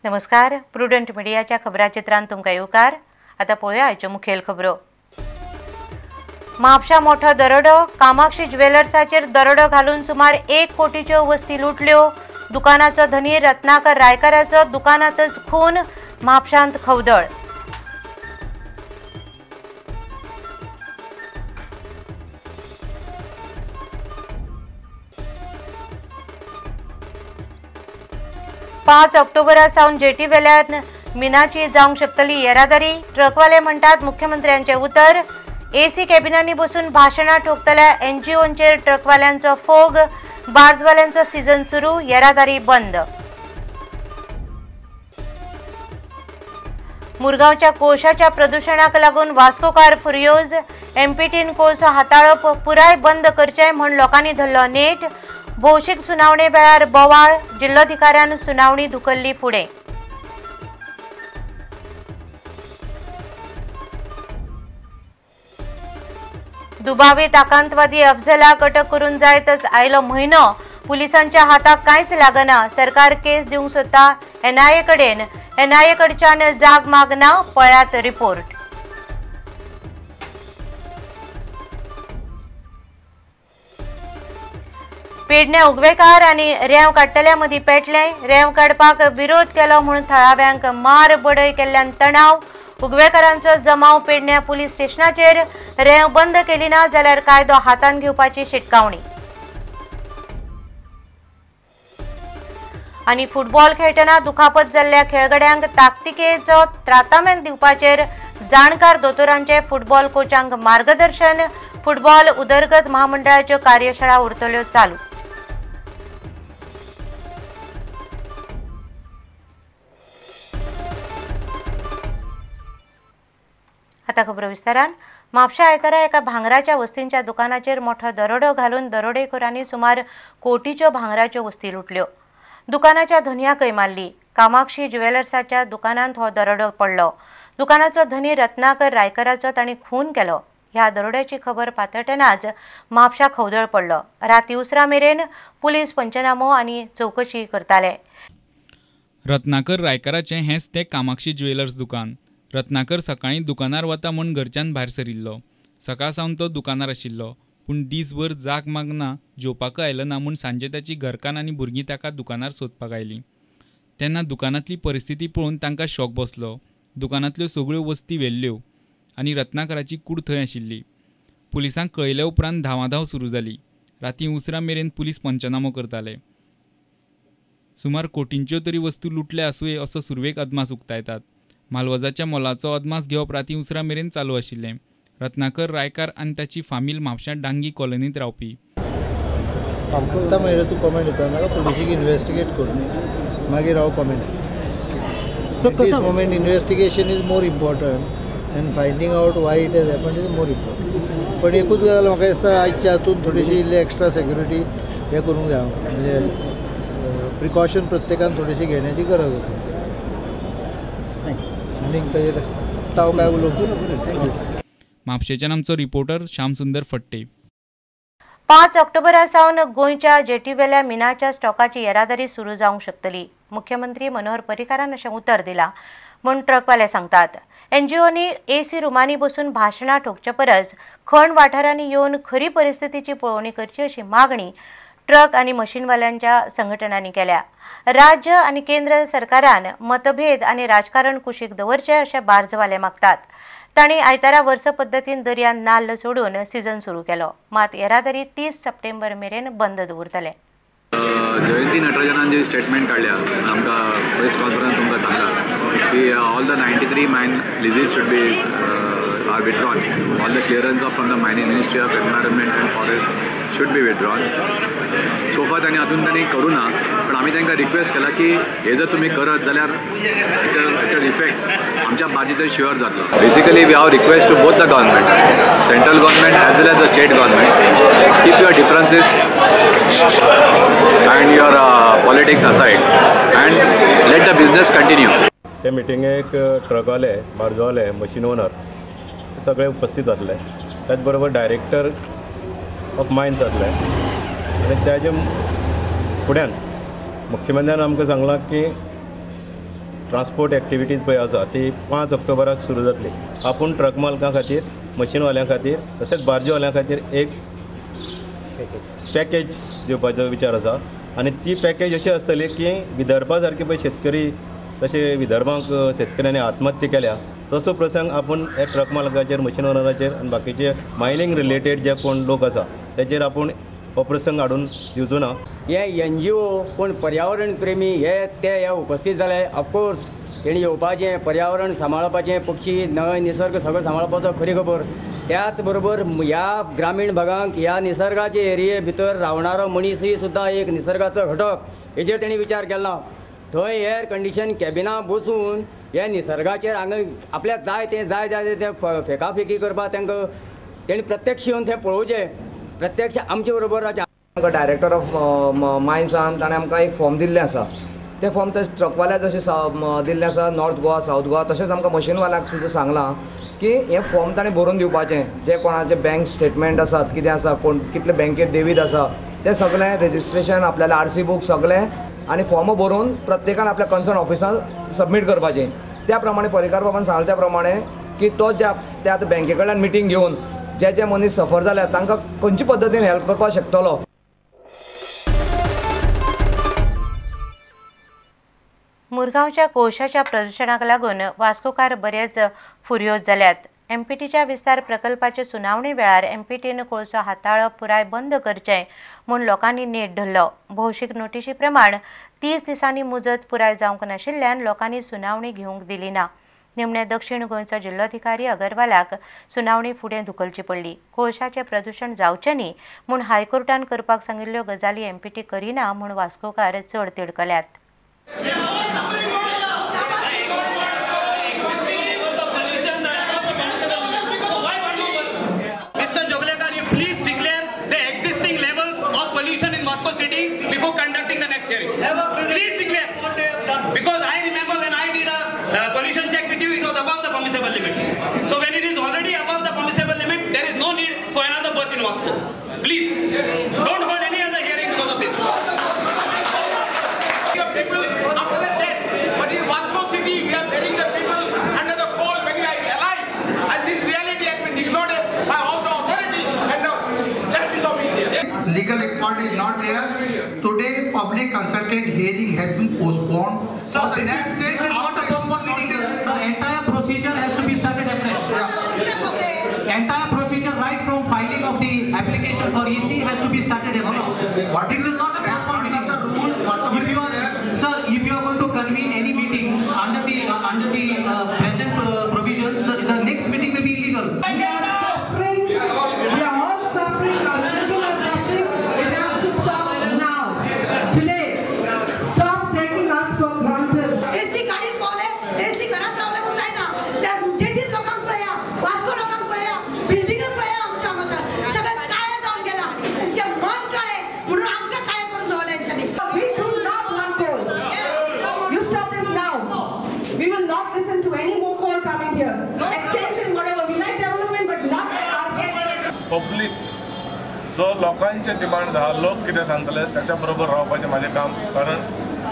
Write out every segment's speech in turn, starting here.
नमस्कार, प्रुडंट मिडियाच्या खबराचित्रांत तुमकां येवकार। आता पळोवया आयच्यो मुखेल खबरो। म्हापशा मोठो दरोडो, कामाक्षी ज्वेलर्साचेर दरोडो घालून सुमार 1 कोटीच्यो वस्ती लुटल्यो। दुकानाचो धनी रत्नाकर रायकाराचो दुकानातच खून, म्हापशांत खवदळ। पाच ऑक्टोबरा सावन जेटी वेल्यान मिनाची जावंक शकतली येरादारी। ट्रकवाले म्हणटात मुख्यमंत्र्यांचे उतर। एसी कॅबिनांनी बसून भाशणां ठोकतल्या एनजीओंचेर ट्रकवाल्यांचो फोग। बार्जवाल्यांचो सीझन सुरू, येरादारी बंद। मुरगांवच्या कोळशाच्या प्रदूषणाक लागून वास्कोकार फुर्योज। एमपीटीन कोळसो हाताळप पुराय बंद करचें म्हूण लोकांनी धरलो नेट। भौशीक सुनावणे वेळार बोवाळ, जिल्लोधिकाऱ्यान सुनावणी धुकल्ली फुडें। दुबावीत आकांतवादी अफजलाक अटक करून जायतच आयलो म्हयनो, पुलिसांच्या हाताक कांयच लागना। सरकार केस दिवंक सोदता एनआयए कडेन। एनआयए कडच्यान जाग मागना, पळयात रिपोर्ट। पेडण्या उगवेकार आनी रेंव काडटल्या मदीं पेटले। रेंव काडपाक विरोध केलो म्हूण थळाव्यांक मार बडय केल्ल्यान तणाव। उगवेकारांचो जमाव पेडण्या पुलीस स्टेशनाचेर। रेंव बंद केली ना जाल्यार कायदो हातान घेवपाची शिटकावणी। आनी फुटबॉल खेळटना दुखापत जाल्ल्या खेळगड्यांक ताकतिकेचो त्रातामेंत दिवपाचेर जाणकार दोतोरांचे फुटबॉल कोचांक मार्गदर्शन। फुटबॉल उदरगत महामंडळाच्यो कार्यशाळा उरतल्यो चालू। आता खबर विस्तारान। म्हापशा आयतारा एका भांगराच्या वस्तींच्या दुकानाचेर मोठो दरोडो घालून दरोडेखोरांनी सुमार कोटीच्यो भांगराच्यो वस्ती लुटल्यो। दुकानाच्या धन्याकय मारली। कामाक्षी ज्वेलर्साच्या दुकानांत हो दरोडो पडलो। दुकानाचो धनी रत्नाकर रायकराचो तांणी खून केलो। ह्या दरोड्याची खबर पातळटनाच म्हापशा खवदळ पडलो। राती उसरा मेरेन पुलीस पंचनामो आनी चौकशी करताले। रत्नाकर रायकराचें हेंच तें कामाक्षी ज्वेलर्स दुकान। रत्नाकर सकाळीं दुकानार वता म्हूण घरच्यान भायर सरिल्लो। सकाळ सावन तो दुकानार आशिल्लो, पूण दिसभर जाग मागना, जेवपाक आयलो ना म्हूण सांजे ताची घरकान्न आनी भुरगीं ताका दुकानार सोदपाक आयलीं। तेन्ना दुकानांतली परिस्थिती पळोवन तांकां शॉक बसलो। दुकानांतल्यो सगळ्यो वस्ती व्हेल्ल्यो आनी रत्नाकराची कूड थंय आशिल्ली। पुलिसांक कळयल्या उपरांत धांवाधांव सुरू जाली। रातीं उसरा मेरेन पुलीस पंचनामो करताले। सुमार कोटींच्यो तरी वस्तू लुटल्या आसुये असो सुरवेक अदमास उक्तायतात। मालवजाच्या मोलाचो अदमास घेवप रातीं उसरा मेरेन चालू आशिल्लें। रत्नाकर रायकार आनी ताची फामील म्हापशा डांगी कॉलनींत रावपी। आमकां मेळ्ळें तूं कमेंट दिता नाका पुलिसीक इन्वेस्टिगेट करून मागीर हांव comment. So this moment investigation is more important end finding out why it has happened is more important. पण एकूच गजाल म्हाका दिसता आयच्या हातूंत थोडीशी इल्ली एक्स्ट्रा सेक्युरिटी हें करूंक जाय, म्हणजे प्रिकॉशन प्रत्येकान थोडीशी घेण्याची गरज आसा। म्हापशेच्यान आमचो रिपोर्टर श्याम सुंदर फट्टे। 5 ऑक्टोबरा सावन गोंयच्या जेटीवेल्या मिनाच्या स्टॉकाची येरादारी सुरू जावंक शकतली। मुख्यमंत्री मनोहर पर्रीकारान अशें उतर दिलां म्हूण ट्रकवाले सांगतात। एनजीओनी एसी रुमांनी बसून भाशणां ठोकचे परस खण वाठारांनी येवन खरी परिस्थितीची पळोवणी करची अशी मागणी ट्रक आनी मशीनवाल्यांच्या संघटनांनी केल्या। राज्य आनी केंद्र सरकारान मतभेद आनी राजकारण कुशीक दवरचे अशें बार्जवाले मागतात। तांणी आयतारा वर्स पद्दतीन दर्यान नाल्ल सोडून सीझन सुरू केलो, मात येरादारी 30 सप्टेंबर मेरेन बंद दवरतले। जयंती नटराजनान जी स्टेटमेंट काढल्या आमकां प्रेस कॉन्फरन्स तुमकां सांगला की all the 93 mining leases should be are withdrawn. All the clearance from the mining ministry of environment and forest should be withdrawn. So far त्यांनी करू ना, पण आम्ही त्यांना रिक्वेस्ट केला की हे जर तुम्ही करत जाल्यार हेचो इफेक्ट आमच्या बाजीचेर शुअर जातलो। Basically we have request to both the government, central government as well as the state government, keep your differences and your politics aside and let the business continue. ते मिटिंगेक ट्रकवाले, बार्जवाले, मशीन ओनर्स सगळे उपस्थित जातले। त्याच बरोबर director of mines जातले आणि त्याच्या फुड्यान मुख्यमंत्र्यान आमकां सांगलां की ट्रान्सपोर्ट एक्टिविटीज पळय आसा ती 5 ऑक्टोबराक सुरू जातली. आपूण ट्रक मालकां खातीर, मशीनवाल्यां खातीर तशेंच बार्जीवाल्यां खातीर एक पॅकेज दिवपाचो विचार आसा आनी ती पॅकेज अशी आसतली की विदर्भा सारके पळय शेतकरी तशे विदर्भांक शेतकऱ्यांनी आत्महत्या केल्या तसो प्रसंग आपूण हे ट्रक मालकाचेर, मशीन ओनराचेर आनी बाकीचे मायनिंग रिलेटेड जे कोण लोक आसा तेचेर आपूण हो प्रसंग हाडून दिवचो ना. हे NGO कोण पर्यावरण प्रेमी हे उपस्थित जाले. ऑफकोर्स तेणी येवपाचें, पर्यावरण सांबाळपाचें, पक्षी, न्हंय, निसर्ग सगळं सांबाळपाचो खरी खबर. त्याच बरोबर ह्या ग्रामीण भागांक ह्या निसर्गाचे एरिये भितर रावणारो मनीसय सुद्दां एक निसर्गाचो घटक, हेजेर तेणी विचार केला. थंय एअर कंडिशन कॅबिना बसून हे निसर्गाचेर हांगा आपल्याक जाय ते फेकाफेकी करपाक तांकां तेणी प्रत्यक्ष येवन थंय पळोवचें, प्रत्यक्ष आमचे बरोबर रावचें. डायरेक्टर ऑफ मायन्सान ताणें आमकां एक फॉर्म दिल्लें आसा. ते फॉर्म ते ट्रकवाल्या जशें दिल्लें आसा नॉर्थ गोवा, सावथ गोवा, तशेंच आमकां मशीनवाल्याक सुद्दां सांगलां की हे फॉर्म ताणें भरून दिवपाचें. जे कोणाचे बँक स्टेटमेंट आसात, कितें आसा, कोण कितले बँकेत डेबीट आसा तें सगळें रजिस्ट्रेशन, आपल्याला RC बूक सगळें आनी फॉर्म भरून प्रत्येकान आपल्या कन्सर्न ऑफिसान सबमीट करपाचें. त्या प्रमाणे परिकार बाबान सांगलें त्या प्रमाणे की तो त्या बँके कडल्यान मिटींग घेवन जे मनीस सफर जाल्यात तांकां खंयचे पद्दतीन हेल्प करपाक शकतलो. मुरगांवच्या कोळशाच्या प्रदूषणाक लागून वास्कोकार बरेच फुर्योज जाल्यात. MPTच्या विस्तार प्रकल्पाचे सुनावणे वेळार MPTन कोळसो हाताळप पुराय बंद करचें म्हूण लोकांनी नेट धरलो. भौशीक नोटीशी प्रमाण 30 दिसांनी मुजत पुराय जावंक नाशिल्ल्यान लोकांनी सुनावणी घेवंक दिली ना. निमणे दक्षिण गोंयचो जिल्लोधिकारी अगरवालाक सुनावणी फुडें धुकलची पडली. कोळशाचें प्रदूषण जावचें न्ही म्हूण हायकोर्टान करपाक सांगिल्ल्यो गजाली MPT करिना म्हूण वास्कोकार चड तिडकल्यात. Moscow city before conducting the next hearing. Please declare. Because I remember when I did a pollution check with you, it was above the permissible limits. So when it is already above the permissible limits, there is no need for another berth in Moscow. Please don't hold any other hearing because of this. People after the death, but in Moscow city we are burying the people under the coal when we are alive, and this reality has been ignored by all the authorities and the justice of India. Legal record is not there. Today, public consultant hearing has been postponed. So the next date is not a postponed meeting. The entire procedure has to be started afresh. Entire procedure, right from filing of the application for EC, has to be started afresh. What is not a postponed meeting? If you are, sir, if you are going to convene any meeting under the present provisions, the next meeting will be illegal. We are suffering. We are all suffering. Our children are suffering. It has to stop now. Today. Stop taking us for granted. AC गाडीत पावले, AC घरात रावले पण जायना. त्या जेटीत लोकांक पळया, वास्को लोकांक पळया, बिल्डिंग पळया आमच्या हांगासर. सगळं काळे जावन गेला. आमचे मन काळे म्हणून आमकां काळे करून दवरले यांच्यानी. We do not want coal. You stop this now. We will not listen to any more coal coming here. Extension, whatever. We like development, but not at our head. Public जो लोकांचे डिमांड आहा, लोक कितें सांगतले त्याच्या बरोबर रावपाचें माझें काम. कारण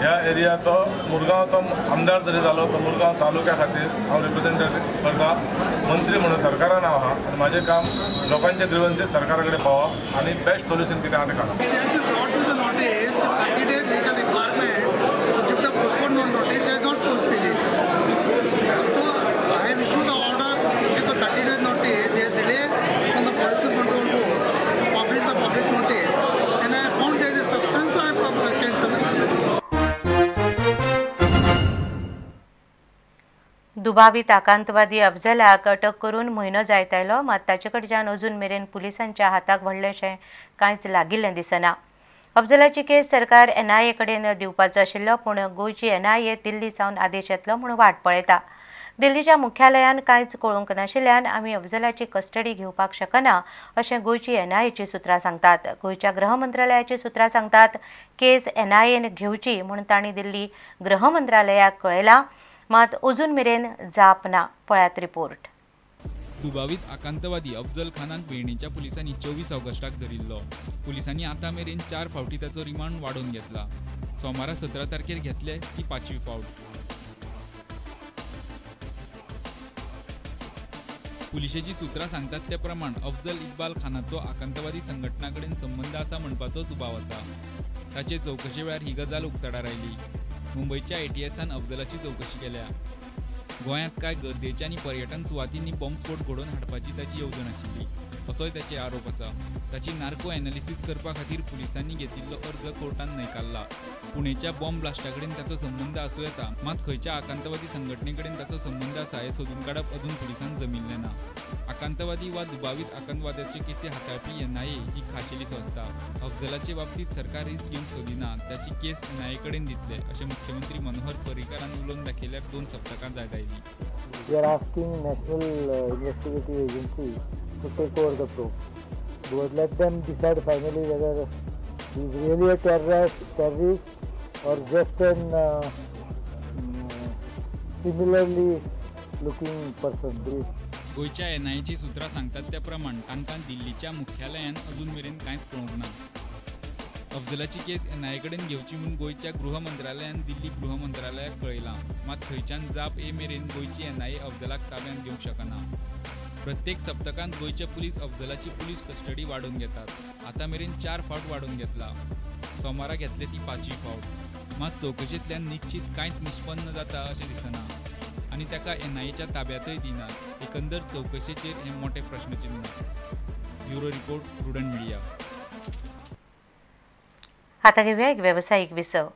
ह्या एरियाचो मुरगांवचो आमदार जरी जालो तो मुरगांव तालुक्या खातीर हांव रिप्रेझेंटेटिव्ह करता. मंत्री म्हणून सरकारान हांव आहा आनी म्हाजें काम लोकांचे ग्रीवन्सीस सरकारा कडेन पावप आनी बेस्ट सोल्युशन कितें आहा तें काडप. दुबावित आकांतवादी अफजलाक अटक करून म्हयनो जायत आयलो, मात ताचे कडच्यान अजून मेरेन पुलिसांच्या हाताक व्हडलेशें कांयच लागिल्लें दिसना. अफजलाची केस सरकार NIA कडेन दिवपाचो आशिल्लो, पूण गोंयची NIA दिल्ली सावन आदेश येतलो म्हूण वाट पळयता. दिल्लीच्या मुख्यालयान कांयच कळोवंक नाशिल्ल्यान आमी अफजलाची कस्टडी घेवपाक शकना अशें गोंयची NIAची सुत्रां सांगतात. गोंयच्या गृह मंत्रालयाची सुत्रां सांगतात केस NIAन घेवची म्हूण तांणी दिल्ली गृह मंत्रालयाक कळयलां, मात अजून मेरेन जाप ना. पळयात रिपोर्ट. दुबावित आकांतवादी अफजल खानाक वेर्णेच्या पुलिसांनी 24 ऑगस्टाक धरिल्लो. पुलिसांनी आतां मेरेन 4 फावटी ताचो रिमांड वाडोवन घेतला. सोमारा 17 तारखेर घेतले ती 5वी फावट. पुलिशेची सुत्रां सांगतात त्या प्रमाण अफजल इक्बाल खानाचो आतंकवादी संघटना कडेन संबंध आसा म्हणपाचो दुबाव आसा. ताचे चौकशे वेळार ही गजाल उक्ताडार आयली. मुंबयच्या ATSन अफजलाची चौकशी केल्या. गोंयांत कांय गर्देच्या आनी पर्यटन सुवातींनी बॉम्बस्फोट घडोवन हाडपाची ताची येवजण आशिल्ली असोय ताचे आरोप आसा. ताची नार्को एनालिसीस करपा खातीर पुलिसांनी घेतिल्लो अर्ज कोर्टान न्हयकारला. पुणेच्या बॉम्ब ब्लास्टा कडेन ताचो संबंध आसूं येता, मात खंयच्या आतंकवादी संघटने कडेन ताचो संबंध आसा हें सोदून काडप अजून पुलिसांक जमिल्लें ना. आतंकवादी वा दुबावीत आतंकवादाचे केसी हाताळपी NIA ही खाशेली संस्था. अफजलाचे बाबतींत सरकार रिस्क घेवंक सोदिना. त्याची केस NIA कडेन दितले अशें मुख्यमंत्री मनोहर पर्रीकारान उलोवन दाखयल्यार 2 सप्तकां जायत oily. We are asking National Investigative Agency to take over the probe. But let them decide finally whether he is really a terrorist or just an similarly looking person. गोयच्या NIAची सुत्रां सांगतात त्या प्रमाण तांकां दिल्लीच्या मुख्यालयान अजून मेरेन कांयच कळोवंक ना. अफजलाची केस NIA कडेन घेवची म्हूण गोयच्या गृह मंत्रालयान दिल्ली गृह मंत्रालयाक कळयलां, मात थंयच्यान जाप मेरेन गोयची NIA अफजलाक ताब्यांत घेवंक शकना. प्रत्येक सप्तकांत गोयचे पुलीस अफजलाची पुलीस कस्टडी वाडोवन घेतात. आतां मेरेन 4 फावट वाडोवन घेतला. सोमारा घेतले ती 5वी फावट. मात चौकशेंतल्यान निश्चित कांयच निष्पन्न जाता अशें दिसना आनी ताका NIAच्या ताब्यातय दिनात. एकंदर चौकशेचेर हें मोठें प्रश्नचिन्ह. Bureau report, prudent media. आता घेऊया एक व्यावसायिक विसव.